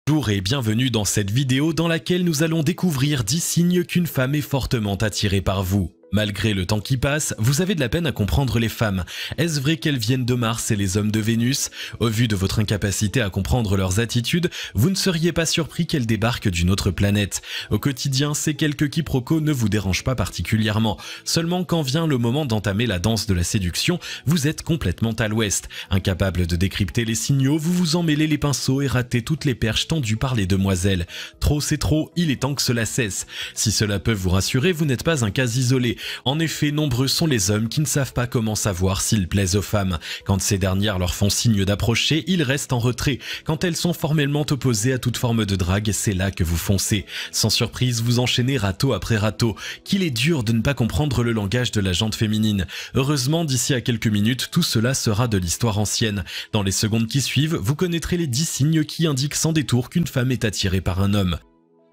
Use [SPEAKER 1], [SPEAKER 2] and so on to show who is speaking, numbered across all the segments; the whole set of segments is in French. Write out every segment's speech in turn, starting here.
[SPEAKER 1] Bonjour et bienvenue dans cette vidéo dans laquelle nous allons découvrir 10 signes qu'une femme est fortement attirée par vous. Malgré le temps qui passe, vous avez de la peine à comprendre les femmes. Est-ce vrai qu'elles viennent de Mars et les hommes de Vénus? Au vu de votre incapacité à comprendre leurs attitudes, vous ne seriez pas surpris qu'elles débarquent d'une autre planète. Au quotidien, ces quelques quiproquos ne vous dérangent pas particulièrement. Seulement quand vient le moment d'entamer la danse de la séduction, vous êtes complètement à l'ouest. Incapable de décrypter les signaux, vous vous emmêlez les pinceaux et ratez toutes les perches tendues par les demoiselles. Trop c'est trop, il est temps que cela cesse. Si cela peut vous rassurer, vous n'êtes pas un cas isolé. En effet, nombreux sont les hommes qui ne savent pas comment savoir s'ils plaisent aux femmes. Quand ces dernières leur font signe d'approcher, ils restent en retrait. Quand elles sont formellement opposées à toute forme de drague, c'est là que vous foncez. Sans surprise, vous enchaînez râteau après râteau. Qu'il est dur de ne pas comprendre le langage de la jante féminine. Heureusement, d'ici à quelques minutes, tout cela sera de l'histoire ancienne. Dans les secondes qui suivent, vous connaîtrez les 10 signes qui indiquent sans détour qu'une femme est attirée par un homme.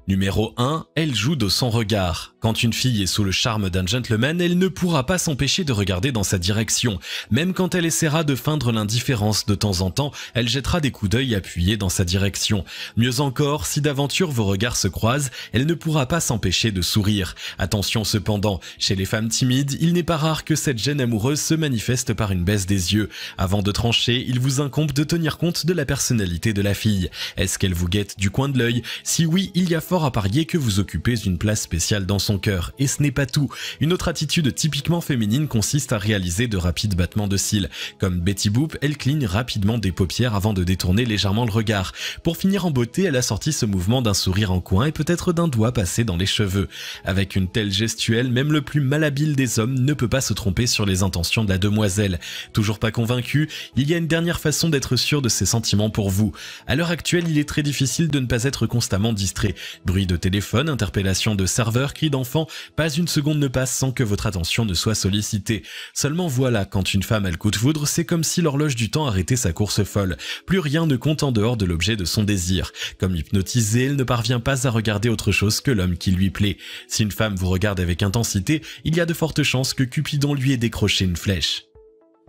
[SPEAKER 1] Numéro 1, elle joue de son regard. Quand une fille est sous le charme d'un gentleman, elle ne pourra pas s'empêcher de regarder dans sa direction. Même quand elle essaiera de feindre l'indifférence de temps en temps, elle jettera des coups d'œil appuyés dans sa direction. Mieux encore, si d'aventure vos regards se croisent, elle ne pourra pas s'empêcher de sourire. Attention cependant, chez les femmes timides, il n'est pas rare que cette gêne amoureuse se manifeste par une baisse des yeux. Avant de trancher, il vous incombe de tenir compte de la personnalité de la fille. Est-ce qu'elle vous guette du coin de l'œil? Si oui, il y a fort à parier que vous occupez une place spéciale dans son cœur. Et ce n'est pas tout. Une autre attitude typiquement féminine consiste à réaliser de rapides battements de cils. Comme Betty Boop, elle cligne rapidement des paupières avant de détourner légèrement le regard. Pour finir en beauté, elle a sorti ce mouvement d'un sourire en coin et peut-être d'un doigt passé dans les cheveux. Avec une telle gestuelle, même le plus malhabile des hommes ne peut pas se tromper sur les intentions de la demoiselle. Toujours pas convaincu, il y a une dernière façon d'être sûr de ses sentiments pour vous. À l'heure actuelle, il est très difficile de ne pas être constamment distrait. Bruit de téléphone, interpellation de serveur, cris d'enfant, pas une seconde ne passe sans que votre attention ne soit sollicitée. Seulement voilà, quand une femme a le coup de foudre, c'est comme si l'horloge du temps arrêtait sa course folle. Plus rien ne compte en dehors de l'objet de son désir. Comme hypnotisée, elle ne parvient pas à regarder autre chose que l'homme qui lui plaît. Si une femme vous regarde avec intensité, il y a de fortes chances que Cupidon lui ait décroché une flèche.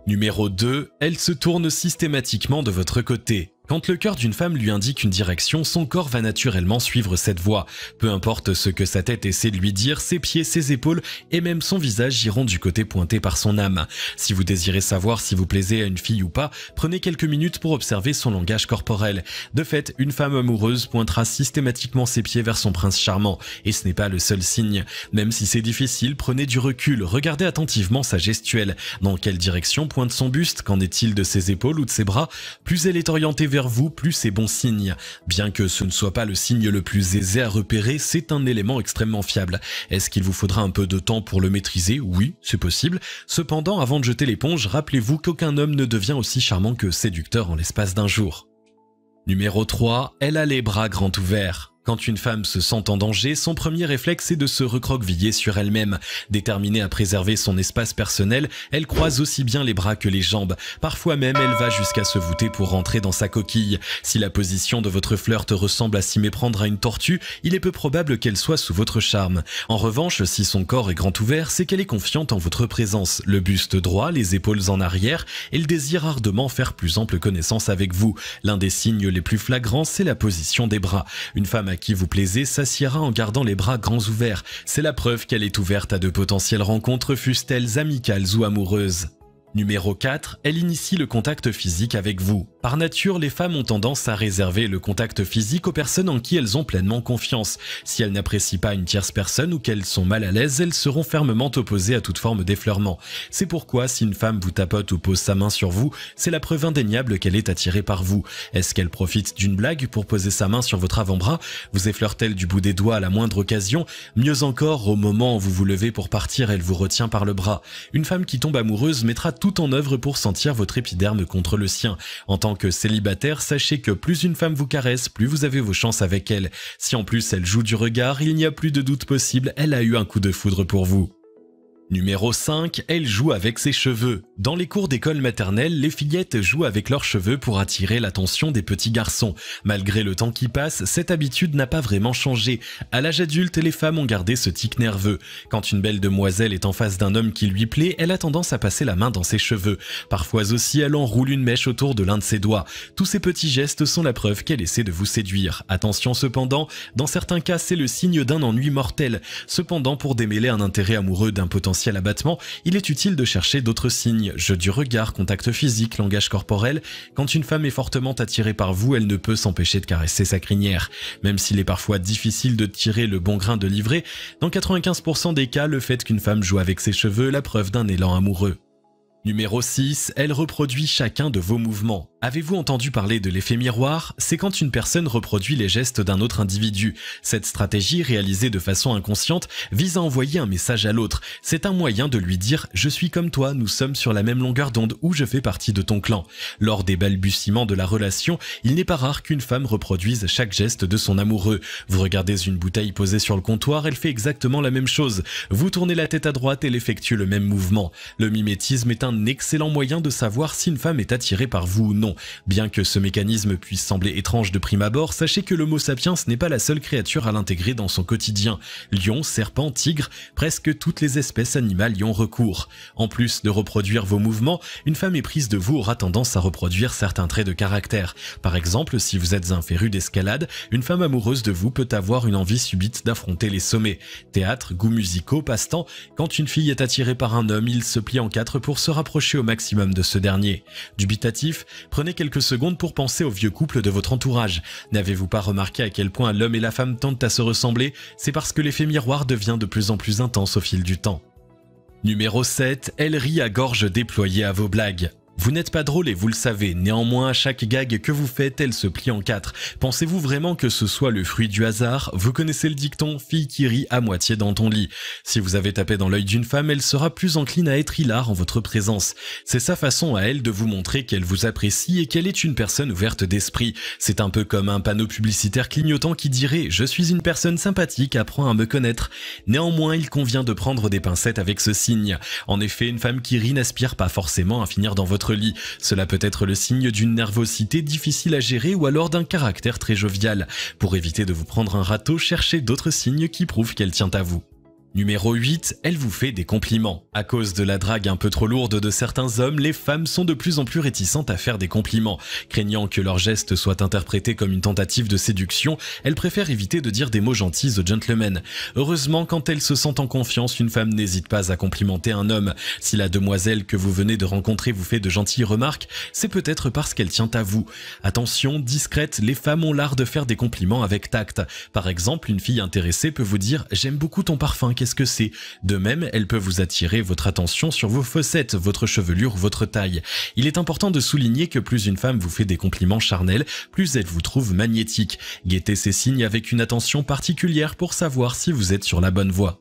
[SPEAKER 1] Numéro 2, elle se tourne systématiquement de votre côté. Quand le cœur d'une femme lui indique une direction, son corps va naturellement suivre cette voie. Peu importe ce que sa tête essaie de lui dire, ses pieds, ses épaules et même son visage iront du côté pointé par son âme. Si vous désirez savoir si vous plaisez à une fille ou pas, prenez quelques minutes pour observer son langage corporel. De fait, une femme amoureuse pointera systématiquement ses pieds vers son prince charmant. Et ce n'est pas le seul signe. Même si c'est difficile, prenez du recul, regardez attentivement sa gestuelle. Dans quelle direction pointe son buste? Qu'en est-il de ses épaules ou de ses bras? Plus elle est orientée vers vous, plus c'est bon signe. Bien que ce ne soit pas le signe le plus aisé à repérer, c'est un élément extrêmement fiable. Est-ce qu'il vous faudra un peu de temps pour le maîtriser? Oui, c'est possible. Cependant, avant de jeter l'éponge, rappelez-vous qu'aucun homme ne devient aussi charmant que séducteur en l'espace d'un jour. Numéro 3, elle a les bras grands ouverts. Quand une femme se sent en danger, son premier réflexe est de se recroqueviller sur elle-même. Déterminée à préserver son espace personnel, elle croise aussi bien les bras que les jambes. Parfois même, elle va jusqu'à se voûter pour rentrer dans sa coquille. Si la position de votre flirt ressemble à s'y méprendre à une tortue, il est peu probable qu'elle soit sous votre charme. En revanche, si son corps est grand ouvert, c'est qu'elle est confiante en votre présence. Le buste droit, les épaules en arrière, elle désire ardemment faire plus ample connaissance avec vous. L'un des signes les plus flagrants, c'est la position des bras. Une femme à qui vous plaisez s'assiera en gardant les bras grands ouverts. C'est la preuve qu'elle est ouverte à de potentielles rencontres, fussent-elles amicales ou amoureuses. Numéro 4, elle initie le contact physique avec vous. Par nature, les femmes ont tendance à réserver le contact physique aux personnes en qui elles ont pleinement confiance. Si elles n'apprécient pas une tierce personne ou qu'elles sont mal à l'aise, elles seront fermement opposées à toute forme d'effleurement. C'est pourquoi si une femme vous tapote ou pose sa main sur vous, c'est la preuve indéniable qu'elle est attirée par vous. Est-ce qu'elle profite d'une blague pour poser sa main sur votre avant-bras? Vous effleure-t-elle du bout des doigts à la moindre occasion? Mieux encore, au moment où vous vous levez pour partir, elle vous retient par le bras. Une femme qui tombe amoureuse mettra tout en œuvre pour sentir votre épiderme contre le sien. En tant que célibataire, sachez que plus une femme vous caresse, plus vous avez vos chances avec elle. Si en plus elle joue du regard, il n'y a plus de doute possible, elle a eu un coup de foudre pour vous. Numéro 5, elle joue avec ses cheveux. Dans les cours d'école maternelle, les fillettes jouent avec leurs cheveux pour attirer l'attention des petits garçons. Malgré le temps qui passe, cette habitude n'a pas vraiment changé. À l'âge adulte, les femmes ont gardé ce tic nerveux. Quand une belle demoiselle est en face d'un homme qui lui plaît, elle a tendance à passer la main dans ses cheveux. Parfois aussi, elle enroule une mèche autour de l'un de ses doigts. Tous ces petits gestes sont la preuve qu'elle essaie de vous séduire. Attention cependant, dans certains cas, c'est le signe d'un ennui mortel. Cependant, pour démêler un intérêt amoureux d'un potentiel abattement, il est utile de chercher d'autres signes, jeu du regard, contact physique, langage corporel. Quand une femme est fortement attirée par vous, elle ne peut s'empêcher de caresser sa crinière. Même s'il est parfois difficile de tirer le bon grain de livret, dans 95% des cas, le fait qu'une femme joue avec ses cheveux est la preuve d'un élan amoureux. Numéro 6, elle reproduit chacun de vos mouvements. Avez-vous entendu parler de l'effet miroir? C'est quand une personne reproduit les gestes d'un autre individu. Cette stratégie, réalisée de façon inconsciente, vise à envoyer un message à l'autre. C'est un moyen de lui dire « Je suis comme toi, nous sommes sur la même longueur d'onde ou je fais partie de ton clan ». Lors des balbutiements de la relation, il n'est pas rare qu'une femme reproduise chaque geste de son amoureux. Vous regardez une bouteille posée sur le comptoir, elle fait exactement la même chose. Vous tournez la tête à droite, elle effectue le même mouvement. Le mimétisme est un excellent moyen de savoir si une femme est attirée par vous ou non. Bien que ce mécanisme puisse sembler étrange de prime abord, sachez que l'Homo sapiens n'est pas la seule créature à l'intégrer dans son quotidien. Lions, serpents, tigres, presque toutes les espèces animales y ont recours. En plus de reproduire vos mouvements, une femme éprise de vous aura tendance à reproduire certains traits de caractère. Par exemple, si vous êtes un féru d'escalade, une femme amoureuse de vous peut avoir une envie subite d'affronter les sommets. Théâtre, goûts musicaux, passe-temps, quand une fille est attirée par un homme, il se plie en quatre pour se rapprocher au maximum de ce dernier. Dubitatif, prenez quelques secondes pour penser au vieux couple de votre entourage. N'avez-vous pas remarqué à quel point l'homme et la femme tentent à se ressembler? C'est parce que l'effet miroir devient de plus en plus intense au fil du temps. Numéro 7, elle rit à gorge déployée à vos blagues. Vous n'êtes pas drôle et vous le savez, néanmoins à chaque gag que vous faites, elle se plie en quatre. Pensez-vous vraiment que ce soit le fruit du hasard? Vous connaissez le dicton « fille qui rit à moitié dans ton lit ». Si vous avez tapé dans l'œil d'une femme, elle sera plus encline à être hilar en votre présence. C'est sa façon à elle de vous montrer qu'elle vous apprécie et qu'elle est une personne ouverte d'esprit. C'est un peu comme un panneau publicitaire clignotant qui dirait « Je suis une personne sympathique, apprends à me connaître ». Néanmoins, il convient de prendre des pincettes avec ce signe. En effet, une femme qui rit n'aspire pas forcément à finir dans votre lit. Cela peut être le signe d'une nervosité difficile à gérer ou alors d'un caractère très jovial. Pour éviter de vous prendre un râteau, cherchez d'autres signes qui prouvent qu'elle tient à vous. Numéro 8, elle vous fait des compliments. À cause de la drague un peu trop lourde de certains hommes, les femmes sont de plus en plus réticentes à faire des compliments. Craignant que leurs gestes soient interprétés comme une tentative de séduction, elles préfèrent éviter de dire des mots gentils aux gentlemen. Heureusement, quand elles se sentent en confiance, une femme n'hésite pas à complimenter un homme. Si la demoiselle que vous venez de rencontrer vous fait de gentilles remarques, c'est peut-être parce qu'elle tient à vous. Attention, discrète, les femmes ont l'art de faire des compliments avec tact. Par exemple, une fille intéressée peut vous dire « J'aime beaucoup ton parfum, qu'est-ce que c'est ?» De même, elle peut vous attirer votre attention sur vos fossettes, votre chevelure ou votre taille. Il est important de souligner que plus une femme vous fait des compliments charnels, plus elle vous trouve magnétique. Guettez ces signes avec une attention particulière pour savoir si vous êtes sur la bonne voie.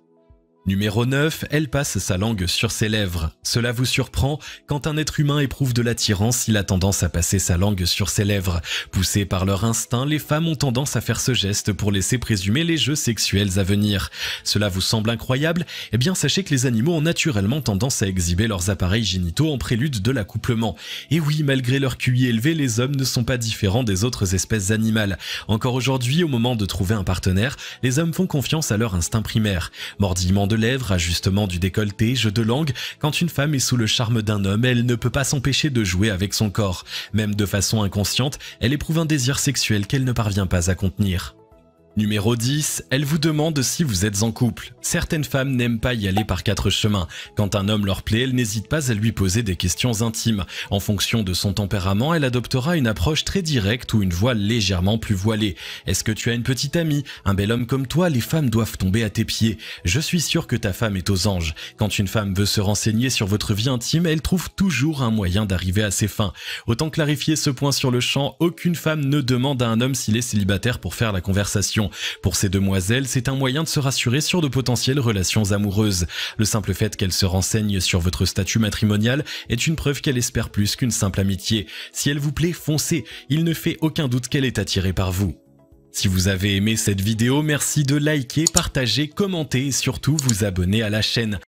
[SPEAKER 1] Numéro 9, elle passe sa langue sur ses lèvres. Cela vous surprend? Quand un être humain éprouve de l'attirance, il a tendance à passer sa langue sur ses lèvres. Poussées par leur instinct, les femmes ont tendance à faire ce geste pour laisser présumer les jeux sexuels à venir. Cela vous semble incroyable? Eh bien sachez que les animaux ont naturellement tendance à exhiber leurs appareils génitaux en prélude de l'accouplement. Et oui, malgré leur QI élevé, les hommes ne sont pas différents des autres espèces animales. Encore aujourd'hui, au moment de trouver un partenaire, les hommes font confiance à leur instinct primaire. Mordillement de lèvres, ajustement du décolleté, jeu de langue, quand une femme est sous le charme d'un homme, elle ne peut pas s'empêcher de jouer avec son corps. Même de façon inconsciente, elle éprouve un désir sexuel qu'elle ne parvient pas à contenir. Numéro 10, elle vous demande si vous êtes en couple. Certaines femmes n'aiment pas y aller par quatre chemins. Quand un homme leur plaît, elles n'hésitent pas à lui poser des questions intimes. En fonction de son tempérament, elle adoptera une approche très directe ou une voix légèrement plus voilée. Est-ce que tu as une petite amie? Un bel homme comme toi, les femmes doivent tomber à tes pieds. Je suis sûr que ta femme est aux anges. Quand une femme veut se renseigner sur votre vie intime, elle trouve toujours un moyen d'arriver à ses fins. Autant clarifier ce point sur le champ, aucune femme ne demande à un homme s'il est célibataire pour faire la conversation. Pour ces demoiselles, c'est un moyen de se rassurer sur de potentielles relations amoureuses. Le simple fait qu'elles se renseignent sur votre statut matrimonial est une preuve qu'elle espère plus qu'une simple amitié. Si elle vous plaît, foncez, il ne fait aucun doute qu'elle est attirée par vous. Si vous avez aimé cette vidéo, merci de liker, partager, commenter et surtout vous abonner à la chaîne.